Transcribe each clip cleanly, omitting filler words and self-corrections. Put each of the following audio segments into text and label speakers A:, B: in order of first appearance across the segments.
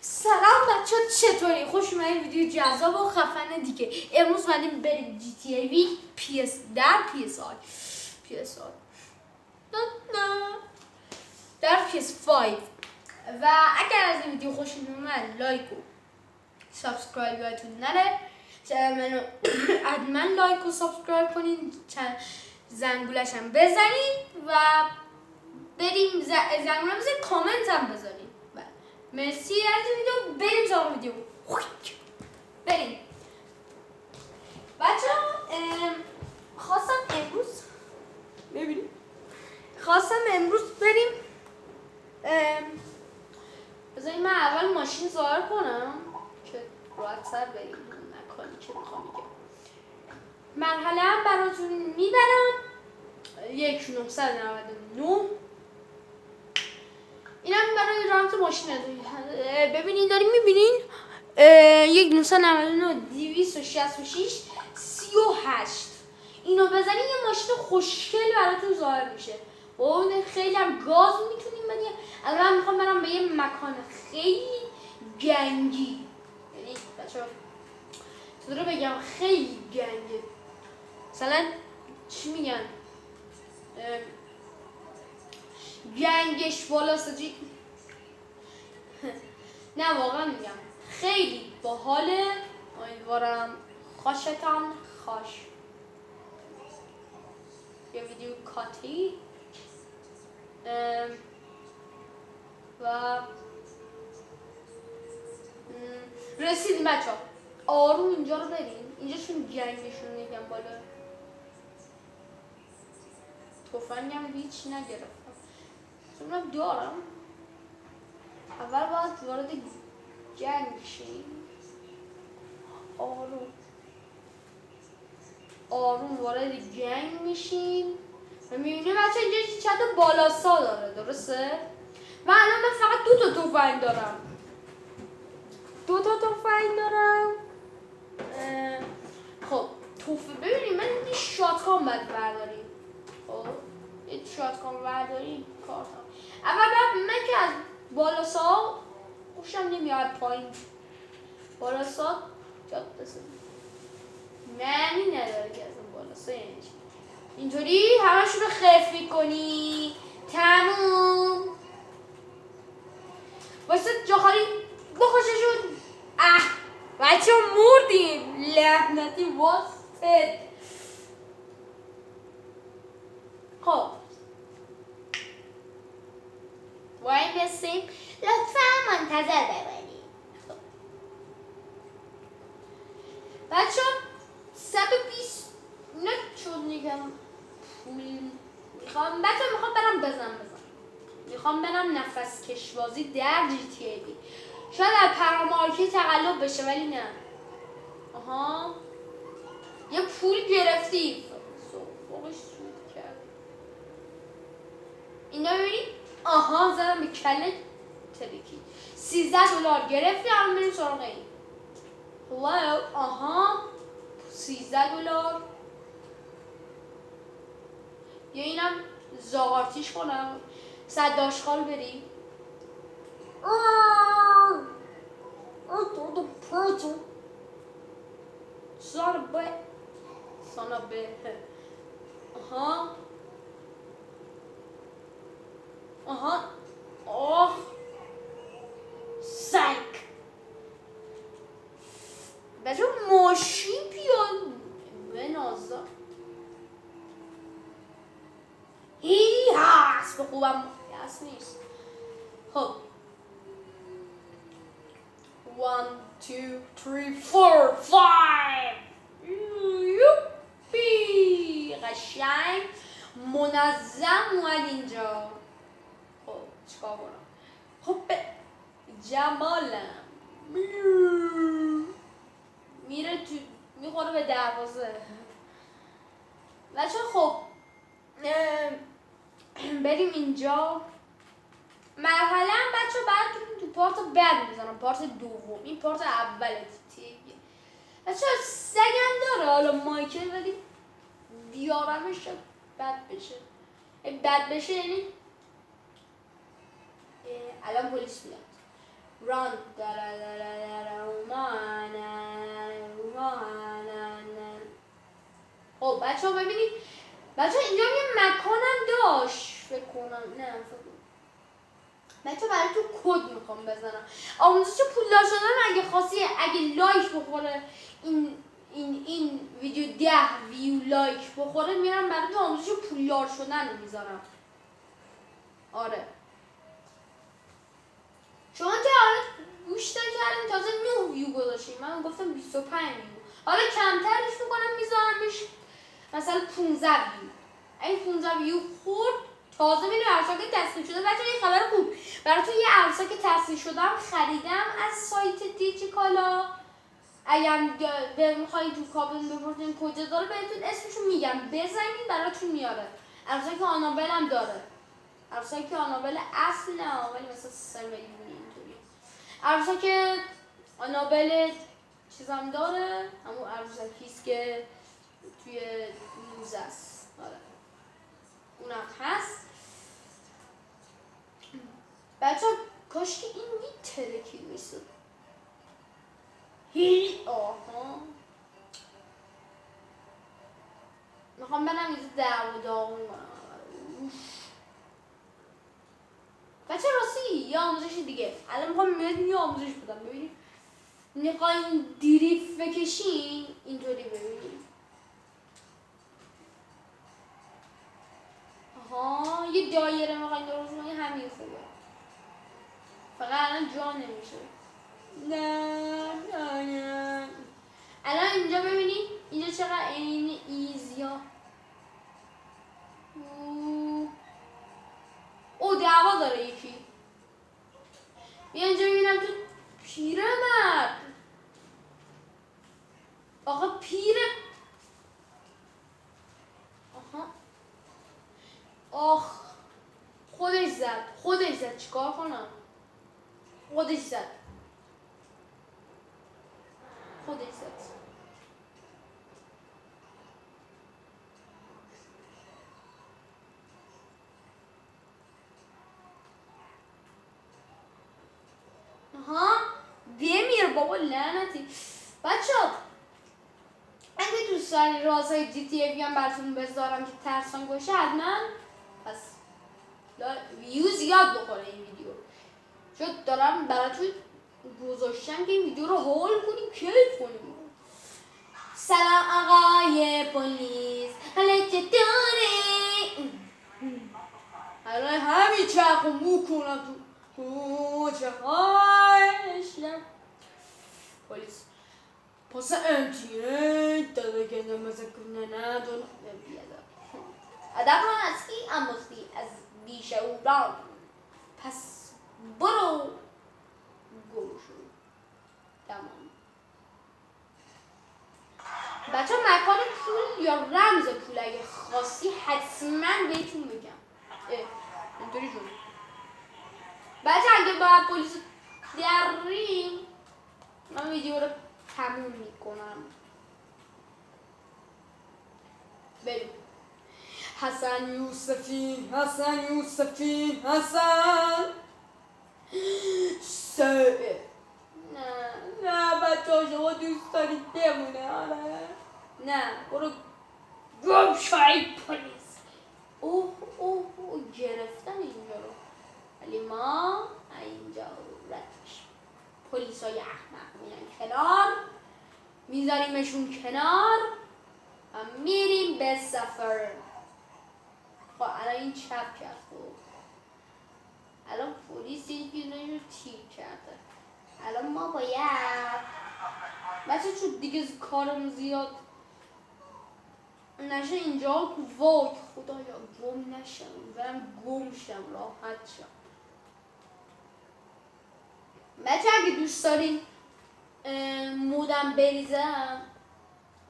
A: سلام بچه ها، چطوری؟ خوش اومدید ویدیو جذاب و خفن دیگه. امروز اومدیم بریم جی تی ای وی در PS5 و اگر از این ویدیو خوشتون اومد لایک و سابسکرایب یادتون نره. منو حتما لایک و سابسکرایب کنین، زنگولش هم بزنین و بریم زنگوله بزنین، کامنت هم بذارین. مرسی از این ویدیو. بریم سراغ ویدیو. بریم بچه ها. خواستم امروز بریم. بذارین من اول ماشین ظاهر کنم که راحت‌تر بریم نکنی که میخوام بگم. مرحله هم براتون میبرم 1999. این هم برای رمز ماشین ببینین، داریم میبینین 1999 266 38. اینو بزنین یه ماشین خوشگل براتون ظاهر میشه. اون خیلی هم گاز میتونیم بدیم. الان من میخوام برم به یه مکان خیلی گنگی، یعنی بچه‌ها چطور بگم خیلی گنگه. مثلا چی میگن، گنگش بالاست. نه واقعا میگم خیلی باحاله. امیدوارم خوشتان خوش. یه ویدیو کاتی و رسیدیم بچه ها. آروم اینجا رو بریم، اینجا چون گنگشون یکم بالا. تفنگم هیچ نگرفتم چون دارم. اول باید وارد جنگ شیم. آروم وارد جنگ میشیم و میبینیم بچه اینجا چند بالاسا داره، درسته؟ و الان من فقط 2 تا تفنگ دارم. 2 تا تفنگ دارم. خب ببینیم من این شاتگان باید برداریم. خب این شاتگان برداریم کارتا. اول من که از بالاسا خوشم نمیاد پایین. بالاسا جاد بسید معنی نداره که از اون بالاسا یعنی اینطوری همشون رو خف میکنی. تموم. واسه جاخالی بخوششون. بچه مردیم لعنتی واسه. خب وای بسیم لطفا منتظر بمانید. بچه 120 نه چون میگم پول میخوام. بچه میخوام برم بزنم. میخوام برم نفس کشبازی در جی تی ای وی. شاید از پرامارکی تقلب بشه ولی نه. آها یه پول گرفتی فوقش سود کرد. اینا ببینید. آها زدم به کله تریکی. $13 گرفتی. الان بریم سراغ این. واو آها $13. یا اینم زاغارتیش کنم. 100 آشغال بریم. سانا به آه سک بچه ماشین پیان به نازا هی هست به خوبم هست نیست. خب 1 2 3 4 5 یوپی قشنگ منظم اومد اینجا. خب چیکار کنم؟ خب به جمالم میره تو میخوره به دروازه. بچه خب بریم اینجا. مرحله هم بچه براتون تو پارت بعد میزنم، پارت دوم. این پارت اوله تیگه. بچه سگم داره حالا مایکل، ولی بیارمش بد بشه. بد بشه یعنی الان پلیس میاد. run خب بچه ها ببینید بچه ها اینجا یه مکانم داشت فکر کنم نه بچه برای تو کد میخوام بزنم آموزش پولدار شدن اگه لایک بخوره این ویدیو 10 ویو لایک بخوره میرم برای تو آموزش پولدار شدن رو میذارم آره شما که حالا گوش کردین تازه 9 ویو گذاشتیم من گفتم 25 ویو حالا کمترش میکنم میذارمش مثلا 15 ویو این 15 ویو خورد تازه میره عروسک تصحیح شده بچه یه خبر خوب براتون یه عروسک تصحیح شدم خریدم از سایت دیجیکالا اگر میخواید تو کابل بپرسین کجا داره بهتون اسمشو میگم بزنید براتون میاره عروسک آنابل هم داره عروسک آنابل اصل نه ولی مثلا 3 میلیونی اینطوری عروسک آنابل چیزم داره همون عروسکیست که توی موزه است آره اونم هست بچه کاش که این میترکی میشه آها میخوام برم اینجا داغون کنم بچه راستی یه آموزش دیگه الان میخوام یه آموزش بدم ببینید میخواین دریفت بکشین اینطوری ببینید آها یه دایره میخواین درست کنین همین خوبه فقط الان جا نمیشه نه الان اینجا ببینید اینجا چقدر این ایزیا او دعوا داره یکی بیا اینجا ببینم تو پیرمرد آقا آها آخ خودش زد چیکار کنم خودش زد آها بمیر بابا لعنتی بچه‌ها اگه دوست دارین رازهای جی تی ای هم براتون بذارم که ترسان باشه حتما پس ویو زیاد بخوره این ویدیو چون دارم براتون گذاشتم که این ویدیو رو هول کنیم کیف کنیم سلام آقای پلیس حالا چطوری حالا همین چرخ و مو کنم تو چهایشم پلیس پس امتیه داده که نمازه کنه ندون بیادم ادب رو نسکی اموزی از بیشه او رام پس برو گوشو تمام بچه مکان پول یا رمز پول اگه خواستی حتما بهتون میگم اینطوری شد بچه اگه باید پلیس دریم من ویدیو رو تموم میکنم بریم حسن یوسفی سه نه بچه شما دوست دارید بمونه آره نه برو گم شوید پلیس اوه گرفتن اینجا رو ولی ما اینجا رو رد میشیم پلیس های احمق میان کنار میذاریمشون کنار و میریم به سفر خب الان این چپ کرد خب الان پلیس یکی رو تیر کرده الان ما باید بچه چون دیگه کارم زیاد نشه اینجا وای خدایا گم نشم برم گم شم راحت شم بچه اگه دوست دارین مودم بریزم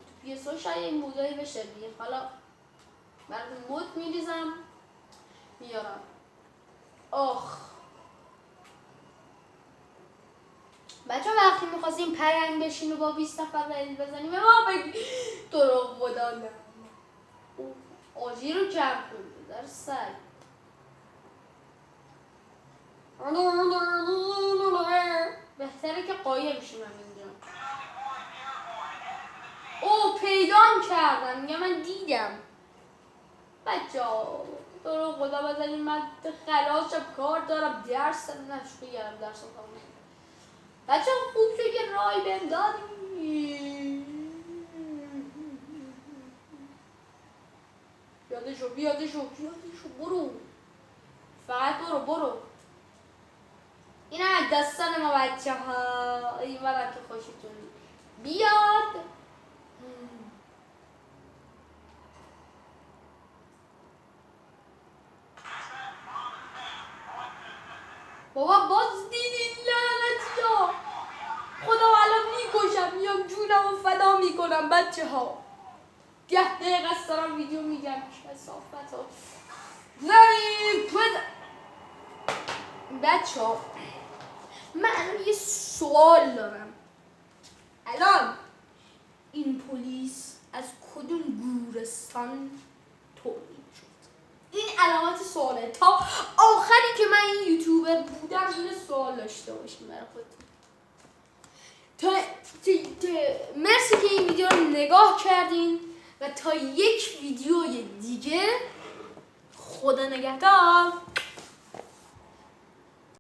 A: تو پیسو شاید این مودایی بشه دیگه حالا براتون مود میریزم میارم بچه وقتی میخواستیم پرنگ بشین و با 20 نفر ریل بزنیم ما بگی تو رو خدا نه آجی رو جمع کنیم در سگ بهتره که قایم شیم اینجا. او پیدام کردم، میگه من دیدم. بچه‌ها تو رو خدا بزنیم، من خلاص شب کار دارم، درس نشو بگیرم، درسم تموم شد. بچه‌ها خوب شد یه رای بهم دادی. پیاده شو برو، فقط برو. این هم داستان ما بچه‌ها، امیدوارم که خوشتون بیاد. بابا باز دیدین لعنتیا، خدا الان میکشم، میام جونم رو فدا میکنم بچه‌ها. 10 دقیقه است دارم ویدیو میگم، کثافت ها. بچه‌ها من الان یه سوال دارم. الان این پلیس از کدوم گورستان تولید شد؟ این علامت سواله. تا آخری که من این یوتیوبر بودم این سوال داشته باشیم برای خودتون. مرسی که این ویدیو رو نگاه کردین و تا یک ویدیوی دیگه، خدا نگهدار.